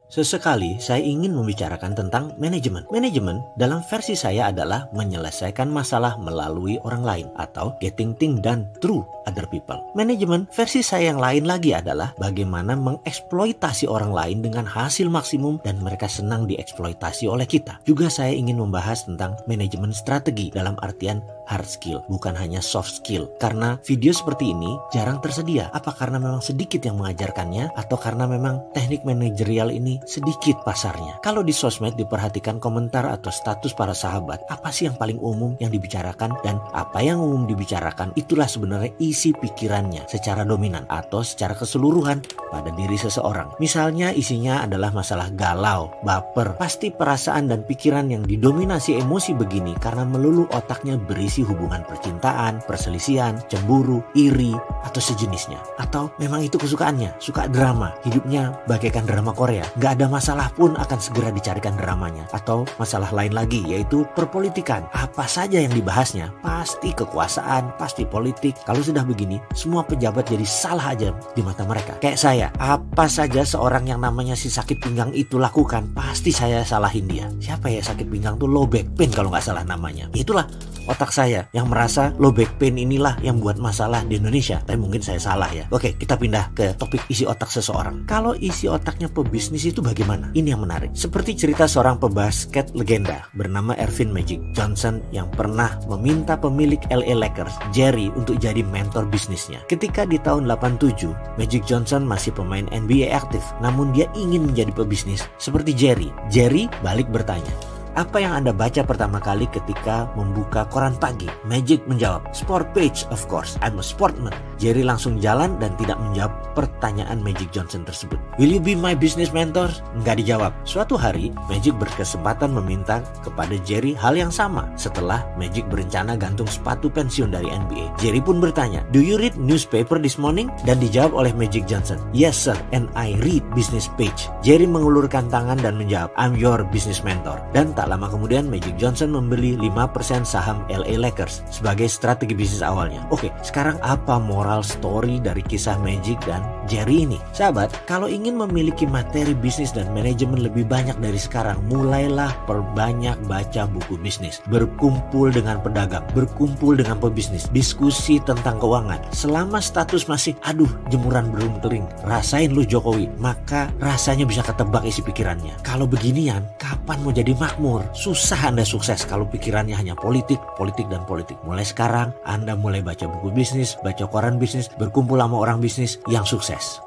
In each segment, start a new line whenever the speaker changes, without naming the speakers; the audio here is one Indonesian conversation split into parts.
Sesekali saya ingin membicarakan tentang manajemen. Manajemen dalam versi saya adalah menyelesaikan masalah melalui orang lain atau getting things done through other people. Manajemen versi saya yang lain lagi adalah bagaimana mengeksploitasi orang lain dengan hasil maksimum dan mereka senang dieksploitasi oleh kita. Juga saya ingin membahas tentang manajemen strategi dalam artian hard skill, bukan hanya soft skill. Karena video seperti ini jarang tersedia. Apa karena memang sedikit yang mengajarkannya atau karena memang teknik manajerial ini sedikit pasarnya? Kalau di sosmed diperhatikan komentar atau status para sahabat, apa sih yang paling umum yang dibicarakan? Dan apa yang umum dibicarakan itulah sebenarnya isi pikirannya secara dominan atau secara keseluruhan pada diri seseorang. Misalnya isinya adalah masalah galau, baper. Pasti perasaan dan pikiran yang didominasi emosi begini karena melulu otaknya berisi hubungan percintaan, perselisihan, cemburu, iri, atau sejenisnya. Atau memang itu kesukaannya, suka drama, hidupnya bagaikan drama Korea. Gak ada masalah pun akan segera dicarikan dramanya. Atau masalah lain lagi yaitu perpolitikan. Apa saja yang dibahasnya pasti kekuasaan, pasti politik. Kalau sudah begini, semua pejabat jadi salah aja di mata mereka. Kayak saya, apa saja seorang yang namanya si sakit pinggang itu lakukan, pasti saya salahin dia. Siapa ya sakit pinggang tuh? Low back pain kalau nggak salah namanya. Itulah otak saya yang merasa low back pain inilah yang buat masalah di Indonesia. Tapi mungkin saya salah ya. Oke, kita pindah ke topik isi otak seseorang. Kalau isi otaknya pebisnis itu bagaimana? Ini yang menarik. Seperti cerita seorang pebasket legenda bernama Earvin Magic Johnson yang pernah meminta pemilik LA Lakers, Jerry, untuk jadi mentor bisnisnya. Ketika di tahun 87, Magic Johnson masih pemain NBA aktif, namun dia ingin menjadi pebisnis seperti Jerry. Jerry balik bertanya, "Apa yang Anda baca pertama kali ketika membuka koran pagi?" Magic menjawab, "Sport page, of course. I'm a sportsman." Jerry langsung jalan dan tidak menjawab pertanyaan Magic Johnson tersebut. "Will you be my business mentor?" Nggak dijawab. Suatu hari, Magic berkesempatan meminta kepada Jerry hal yang sama setelah Magic berencana gantung sepatu pensiun dari NBA. Jerry pun bertanya, "Do you read newspaper this morning?" Dan dijawab oleh Magic Johnson, "Yes sir, and I read business page." Jerry mengulurkan tangan dan menjawab, "I'm your business mentor." Dan tak lama kemudian Magic Johnson membeli 5% saham LA Lakers sebagai strategi bisnis awalnya. Oke, sekarang apa moral story dari kisah Magic dan Jerry ini? Sahabat, kalau ingin memiliki materi bisnis dan manajemen lebih banyak dari sekarang, mulailah perbanyak baca buku bisnis. Berkumpul dengan pedagang, berkumpul dengan pebisnis, diskusi tentang keuangan. Selama status masih, aduh jemuran belum kering, rasain lu Jokowi, maka rasanya bisa ketebak isi pikirannya. Kalau beginian, kapan mau jadi makmur? Susah Anda sukses kalau pikirannya hanya politik, politik, dan politik. Mulai sekarang, Anda mulai baca buku bisnis, baca koran bisnis, berkumpul sama orang bisnis yang sukses.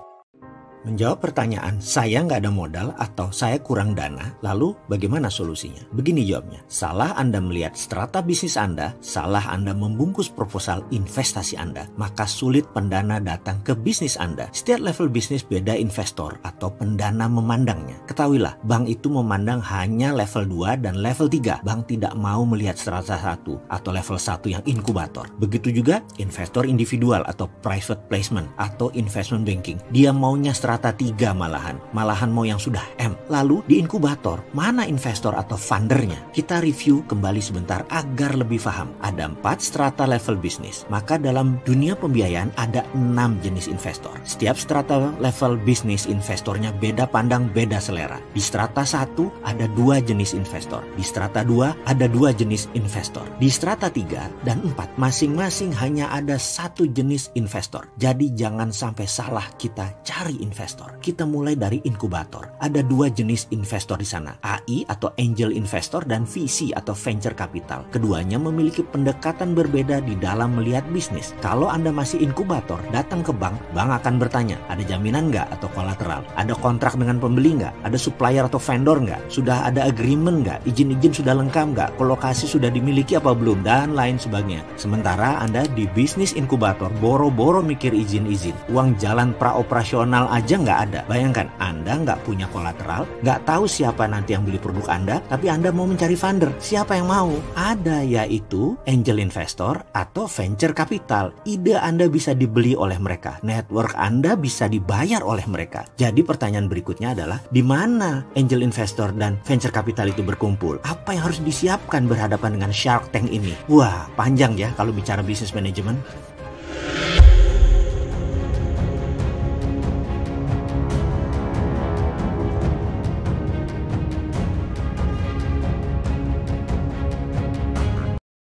Menjawab pertanyaan, saya nggak ada modal atau saya kurang dana, lalu bagaimana solusinya? Begini jawabnya, salah Anda melihat strata bisnis Anda, salah Anda membungkus proposal investasi Anda, maka sulit pendana datang ke bisnis Anda. Setiap level bisnis beda investor atau pendana memandangnya. Ketahuilah, bank itu memandang hanya level 2 dan level 3. Bank tidak mau melihat strata 1 atau level 1 yang inkubator. Begitu juga investor individual atau private placement atau investment banking. Dia maunya strata 3 malahan mau yang sudah M. Lalu di inkubator, mana investor atau fundernya? Kita review kembali sebentar agar lebih paham. Ada 4 strata level bisnis. Maka dalam dunia pembiayaan ada 6 jenis investor. Setiap strata level bisnis investornya beda pandang, beda selera. Di strata 1 ada 2 jenis investor. Di strata 2 ada 2 jenis investor. Di strata 3 dan 4 masing-masing hanya ada 1 jenis investor. Jadi jangan sampai salah kita cari investor. Kita mulai dari inkubator. Ada 2 jenis investor di sana, AI atau angel investor dan VC atau venture capital. Keduanya memiliki pendekatan berbeda di dalam melihat bisnis. Kalau Anda masih inkubator, datang ke bank, bank akan bertanya, ada jaminan nggak atau kolateral? Ada kontrak dengan pembeli nggak? Ada supplier atau vendor nggak? Sudah ada agreement nggak? Izin-izin sudah lengkap nggak? Kolokasi sudah dimiliki apa belum? Dan lain sebagainya. Sementara Anda di bisnis inkubator, boro-boro mikir izin-izin. Uang jalan praoperasional aja nggak ada. Bayangkan, Anda nggak punya kolateral, nggak tahu siapa nanti yang beli produk Anda, tapi Anda mau mencari funder. Siapa yang mau? Ada, yaitu angel investor atau venture capital. Ide Anda bisa dibeli oleh mereka. Network Anda bisa dibayar oleh mereka. Jadi pertanyaan berikutnya adalah, di mana angel investor dan venture capital itu berkumpul? Apa yang harus disiapkan berhadapan dengan Shark Tank ini? Wah, panjang ya kalau bicara bisnis manajemen.